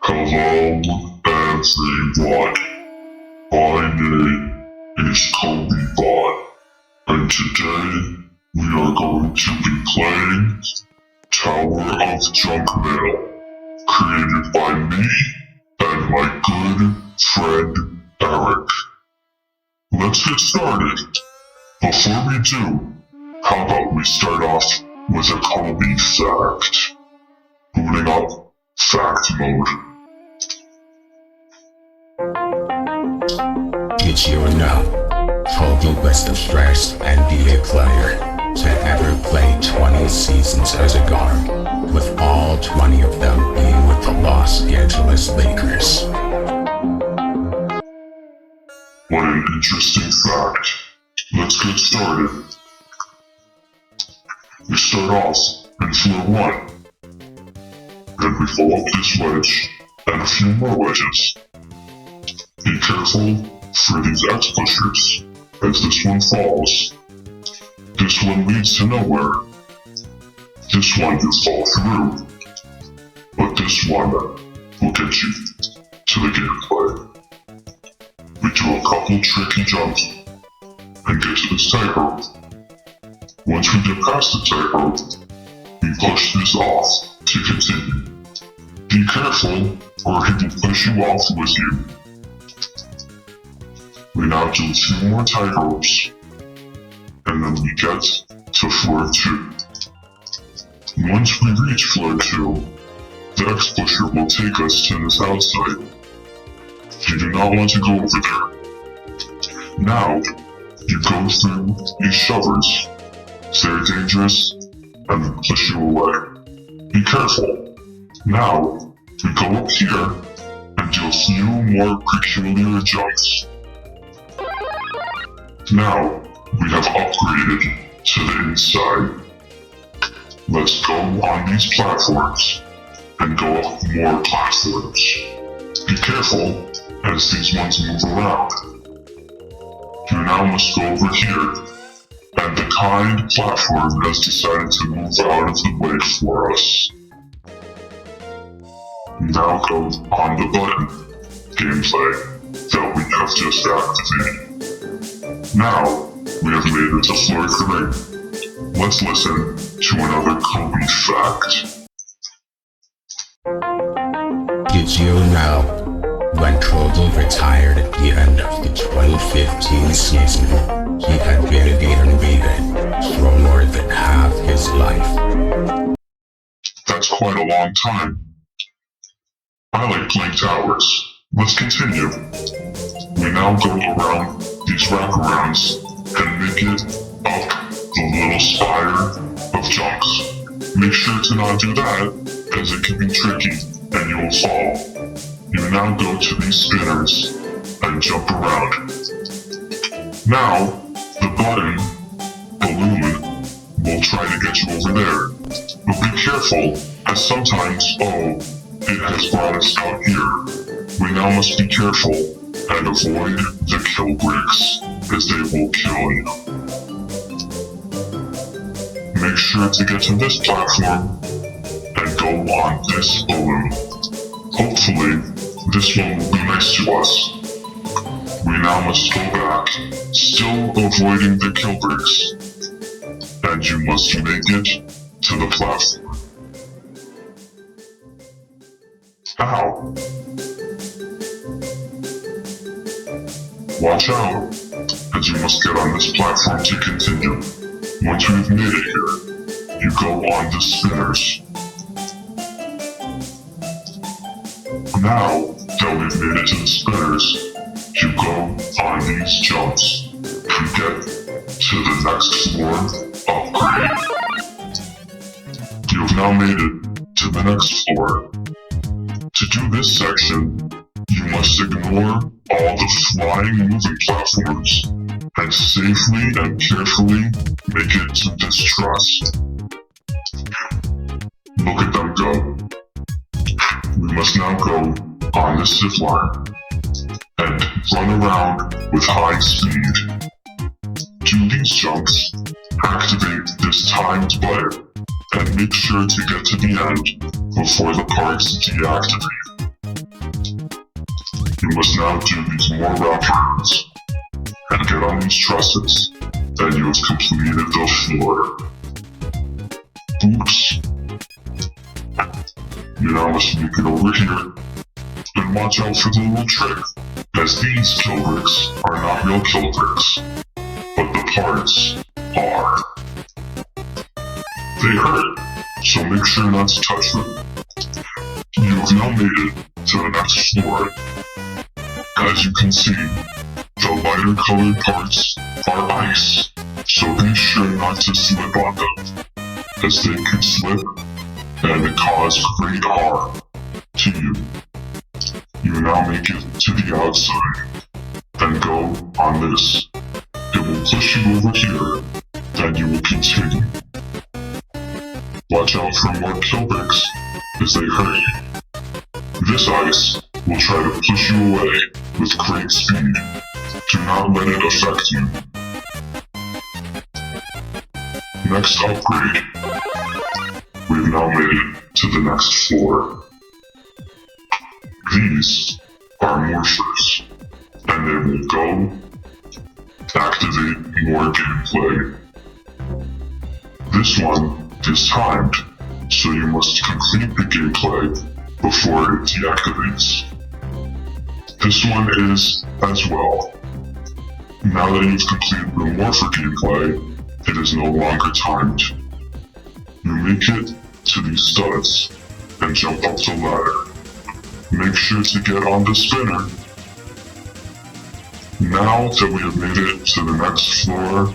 Hello, everyone. My name is Kobe Bot, and today we are going to be playing Tower of Junk Mail, created by me and my good friend Eric. Let's get started. Before we do, how about we start off with a Kobe fact? Booting up fact mode. Did you know Kobe was the first NBA player to ever play 20 seasons as a guard, with all 20 of them being with the Los Angeles Lakers? What an interesting fact. Let's get started. We start off in floor 1. Then we fill up this wedge and a few more wedges. Be careful for these X pushers, as this one falls. This one leads to nowhere. This one you fall through. But this one will get you to the gameplay. We do a couple tricky jumps and get to this tightrope. Once we get past the tightrope, we push this off to continue. Be careful or he will push you off with you. We now do 2 more tightropes, and then we get to floor 2. Once we reach floor 2, the X-Pusher will take us to this outside. You do not want to go over there. Now, you go through these shovers. They're dangerous and they push you away. Be careful. Now, we go up here and do a few more peculiar jumps. Now, we have upgraded to the inside. Let's go on these platforms and go up more platforms. Be careful as these ones move around. You now must go over here, and the kind platform has decided to move out of the way for us. Now go on the button gameplay that we have just activated. Now, we have made it to floor 3. Let's listen to another Kobe fact. Did you know when Kobe retired at the end of the 2015 season, he had been beaten for more than half his life? That's quite a long time. I like playing towers. Let's continue. We now go around these wraparounds and make it up the little spire of jumps. Make sure to not do that, as it can be tricky and you will fall. You now go to these spinners and jump around. Now, the button, balloon, will try to get you over there. But be careful, as sometimes, it has brought us out here. We now must be careful and avoid the kill bricks, as they will kill you. Make sure to get to this platform and go on this balloon. Hopefully, this one will be nice to us. We now must go back, still avoiding the kill bricks, and you must make it to the platform. Ow! Watch out, as you must get on this platform to continue. Once we've made it here, you go on the spinners. Now that we've made it to the spinners, you go on these jumps to get to the next floor upgrade. You have now made it to the next floor. To do this section, you must ignore all the flying moving platforms and safely and carefully make it to this truss. Look at them go. We must now go on this zip line and run around with high speed. Do these jumps, activate this timed button, and make sure to get to the end before the parts deactivate. You must now do these more rounds and get on these trusses, and you have completed the floor. Oops. You now must make it over here, and watch out for the little trick, as these kill bricks are not real kill bricks, but the parts are. They hurt, so make sure not to touch them. You have now made it to the next floor. As you can see, the lighter colored parts are ice, so be sure not to slip on them, as they can slip and cause great harm to you. You now make it to the outside, and go on this. It will push you over here, and you will continue. Watch out for more kill bricks, as they hurt you. This ice will try to push you away with great speed. Do not let it affect you. Next upgrade. We've now made it to the next floor. These are morphers, and they will go activate more gameplay. This one is timed, so you must complete the gameplay before it deactivates. This one is as well. Now that you've completed the morpher gameplay, it is no longer timed. You make it to these studs and jump up the ladder. Make sure to get on the spinner. Now that we have made it to the next floor,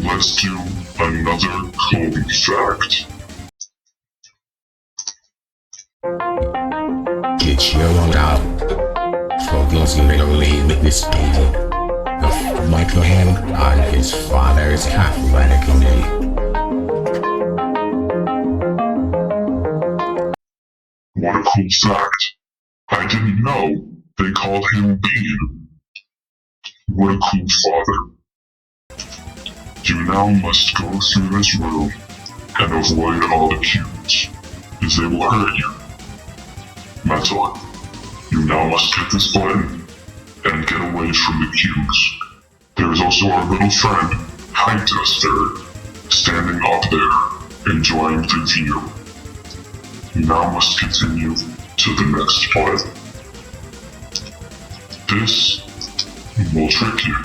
let's do another Kobe fact. Get your load out. For those who literally witnessed David, the Michael hand on his father's athletic knee. What a cool fact. I didn't know they called him Bean. What a cool father. You now must go through this room and avoid all the cubes, as they will hurt you. Metal, you now must hit this button and get away from the cubes. There is also our little friend, Height Tester, standing up there, enjoying the view. You now must continue to the next part. This will trick you,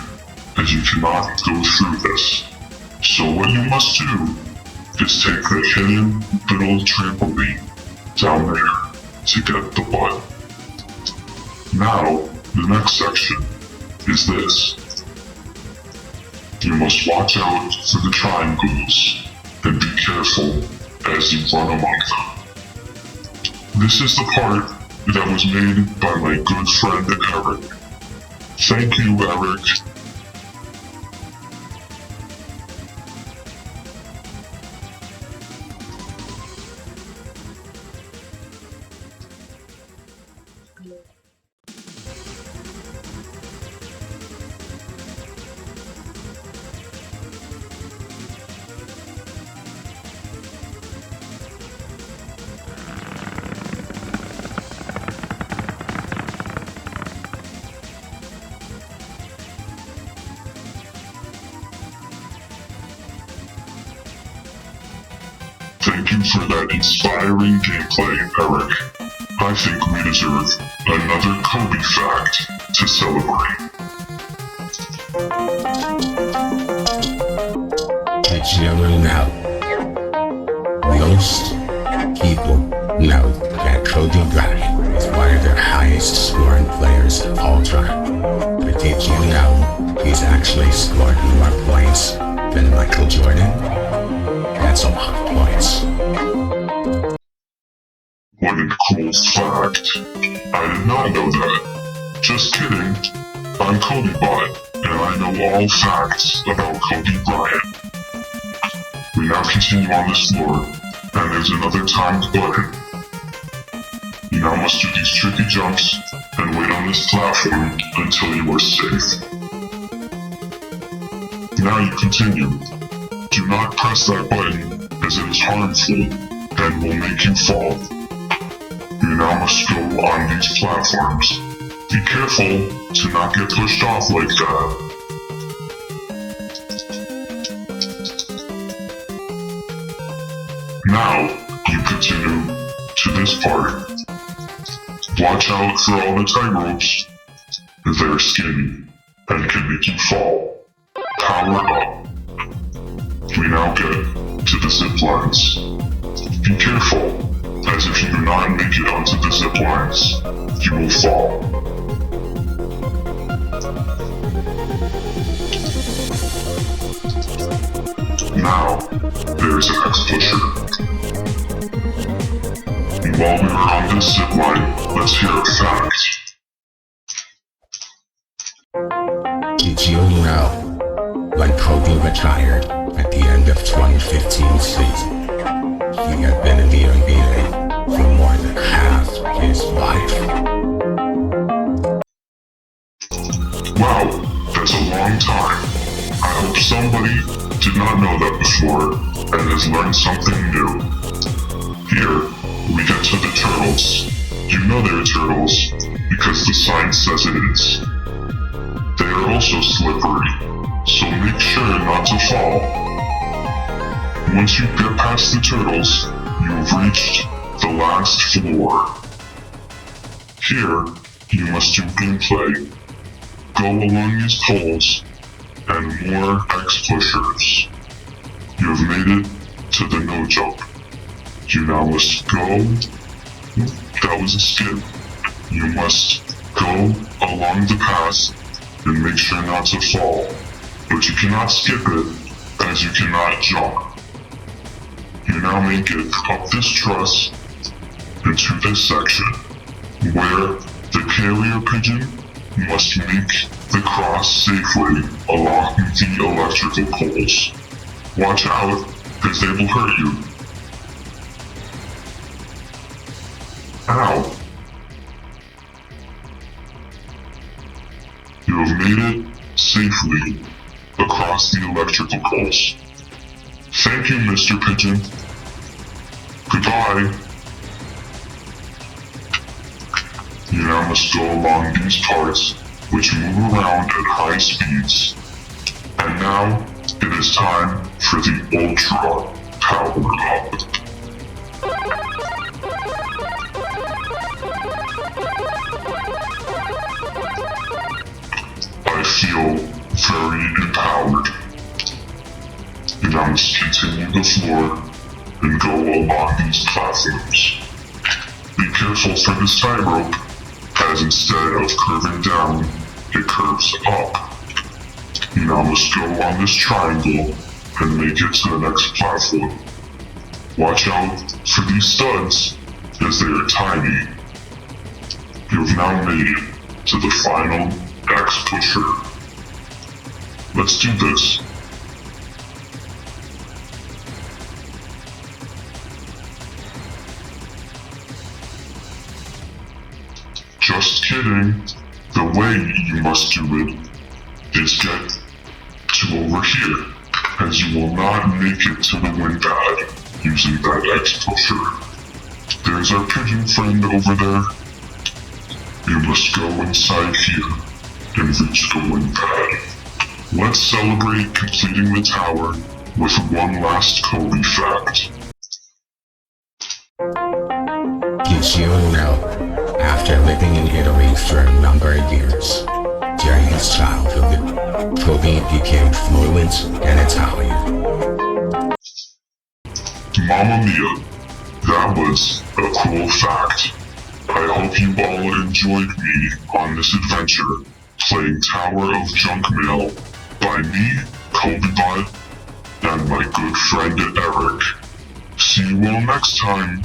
as you cannot go through this. So what you must do is take the hidden little trampoline down there to get the button. Now, the next section is this. You must watch out for the triangles and be careful as you run among them. This is the part that was made by my good friend Eric. Thank you, Eric. Thank you for that inspiring gameplay, Eric. I think we deserve another Kobe fact to celebrate. Did you know? Most people know that Kobe Bryant is one of the highest scoring players of all time. But did you know he's actually scored more points than Michael Jordan? That's a lot of points. What a cool fact. I did not know that. Just kidding. I'm KobeBot, and I know all facts about Kobe Bryant. We now continue on this floor, and there's another timed button. You now must do these tricky jumps and wait on this platform until you are safe. Now you continue. Do not press that button, as it is harmful and will make you fall. You now must go on these platforms Be careful to not get pushed off like that. Now, you continue to this part. Watch out for all the tight ropes. They're skinny and can make you fall. Power up. We now get to the zip lines. Be careful, as if you do not make it onto the zip lines, you will fall. Now, there's an X-pusher. While we are on this zip line, let's hear a fact. Did you know, when Kobe retired at the end of 2015 season, he had been in the NBA for more than half his life? Wow, that's a long time. I hope somebody did not know that before and has learned something new. Here, we get to the turtles. You know they're turtles because the sign says it is. They are also slippery, so make sure not to fall. Once you get past the turtles, you have reached the last floor. Here, you must do gameplay. Go along these poles and more X-pushers. You have made it to the no jump. You now must go. That was a skip. You must go along the path and make sure not to fall. But you cannot skip it, as you cannot jump. You now make it up this truss into this section, where the carrier pigeon must make the cross safely along the electrical poles. Watch out, because they will hurt you. Ow! You have made it safely across the electrical poles. Thank you, Mr. Pigeon. Goodbye. You now must go along these parts, which move around at high speeds. And now, it is time for the Ultra Power Up. I feel very empowered. You now must continue the floor and go along these platforms. Be careful for this tightrope, as instead of curving down, it curves up. You now must go on this triangle and make it to the next platform. Watch out for these studs, as they are tiny. You have now made it to the final X-pusher. Let's do this. Just kidding. The way you must do it is get to over here, as you will not make it to the wind pad using that X-pusher. There's our pigeon friend over there. You must go inside here and reach the wind pad. Let's celebrate completing the tower with one last Kobe fact. Did you know, after living in Italy for a number of years, during his childhood, Kobe became fluent in Italian? Mamma mia, that was a cool fact. I hope you all enjoyed me on this adventure playing Tower of Junk Mail by me, Kobe Bud, and my good friend Eric. See you all next time.